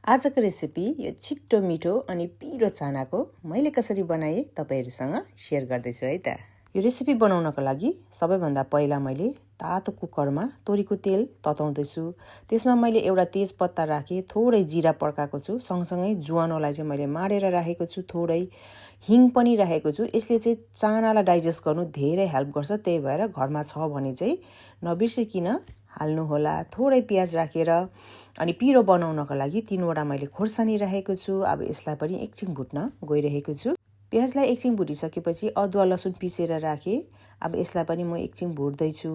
आजको रेसिपी यो छिट्टो मिठो अनि पिरो चानाको मैले कसरी बनाएँ तपाईहरुसँग शेयर गर्दैछु है त। यो रेसिपी बनाउनको लागि सबैभन्दा पहिला मैले तातो कुकरमा तोरीको तेल तताउँदैछु। त्यसमा मैले एउटा तेजपत्ता राखे, थोरै जिरा पड्काएको छु, सँगसँगै ज्वानोलाई चाहिँ मैले माडेर राखेको छु, थोरै हिङ पनि राखेको छु। यसले चाहिँ चानालाई डाइजेस्ट गर्नु धेरै हेल्प गर्छ, त्यही भएर घरमा छ भने चाहिँ नबिर्सिकिन हाल्नु होला। थोरै प्याज राखेर अनि पिरो बनाउनको लागि 3 वटा मैले खोर्सानी राखेको छु। अब यसलाई पनि एकछिन भुट्न गइरहेको छु। प्याजलाई एकछिन भुटिसकेपछि अदुवा लसुन पिसेर राखे। अब यसलाई पनि म एकछिन भुट्दै छु।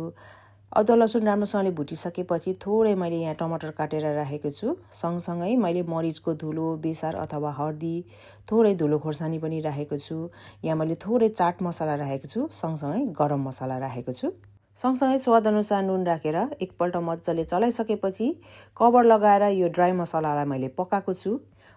अदुवा लसुन राम्रोसँगले भुटिसकेपछि थोरै मैले यहाँ टमाटर काटेर राखेको छु। सँगसँगै मैले मरिचको धुलो, बेसार अथवा हर्दी, थोरै धुलो खोर्सानी पनि राखेको छु। यहाँ मैले थोरै चाट मसला राखेको छु, सँगसँगै गरम मसला राखेको छु। सँगसँगै स्वादअनुसार नुन राखेर एकपल्ट मजाले चलाइसकेपछि कभर लगाएर यो ड्राई मसलालाई मैले पकाएको छु।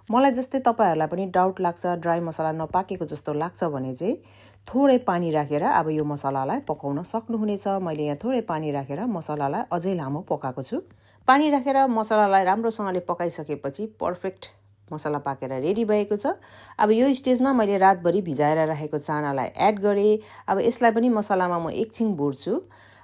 मलाई जस्तै तपाईहरुलाई पनि डाउट लाग्छ, ड्राई मसला नपाकेको जस्तो लाग्छ भने चाहिँ थोरै पानी राखेर अब यो मसलालाई पकाउन सक्नुहुनेछ। मैले यहाँ थोरै पानी राखेर मसलालाई अझै लामो पकाएको छु। पानी राखेर मसलालाई राम्रोसँगले पकाइसकेपछि पर्फेक्ट मसला पाकेर रेडी भएको छ। अब यो स्टेजमा मैले रातभरि भिजाएर राखेको चानालाई एड गरे। अब यसलाई पनि मसलामा म एकछिन भुट्छु।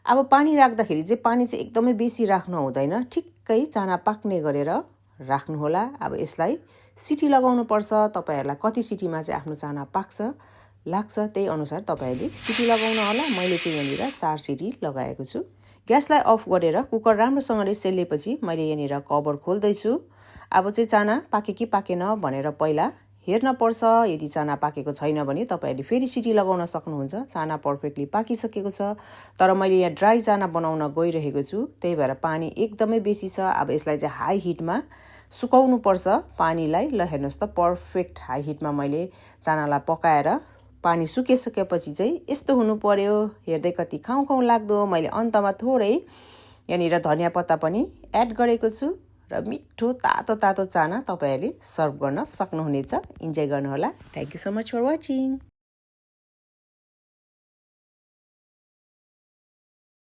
अब पानी राख्दाखेरि चाहिँ पानी चाहिँ एकदमै बेसी राख्नु हुँदैन, ठिक्कै चाना पाक्ने गरेर राख्नु होला। अब यसलाई सिटी लगाउनु पर्छ। तपाईहरुलाई कति सिटीमा चाहिँ आफ्नो चाना पाक्छ लाग्छ त्यही अनुसार तपाईहरुले सिटी लगाउनु होला। मैले चाहिँ यहाँनिर 4 सिटी लगाएको छु। ग्यासलाई अफ गरेर कुकर राम्रोसँगले सेलेपछि मैले यहाँनिर कभर खोल्दै छु। अब चाहिँ चाना पाके कि पाकेन भनेर पहिला हेर्न पर्छ। यदि चाना पाकेको छैन भने तपाईहरुले फेरि सिटी लगाउन सक्नुहुन्छ। चाना पर्फेक्टली पाकिसकेको छ, तर मैले यहाँ ड्राई चाना बनाउन गइरहेको छु, त्यही भएर पानी एकदमै बेसी छ। अब यसलाई चाहिँ हाई हिटमा सुकाउनु पर्छ पानीलाई। ल हेर्नुस् त, पर्फेक्ट हाई हिटमा मैले चानालाई पकाएर पानी सुकिसकेपछि चाहिँ यस्तो हुनु पर्यो। हेर्दै कति खाउँ खाउँ लाग्दो। मैले अन्तमा थोरै यहाँनिर धनिया पत्ता पनि एड गरेको छु र मिठो तातो तातो चाना तपाईहरुले सर्भ गर्न सक्नुहुनेछ। इन्जोय गर्नुहोला। Thank you so much for watching.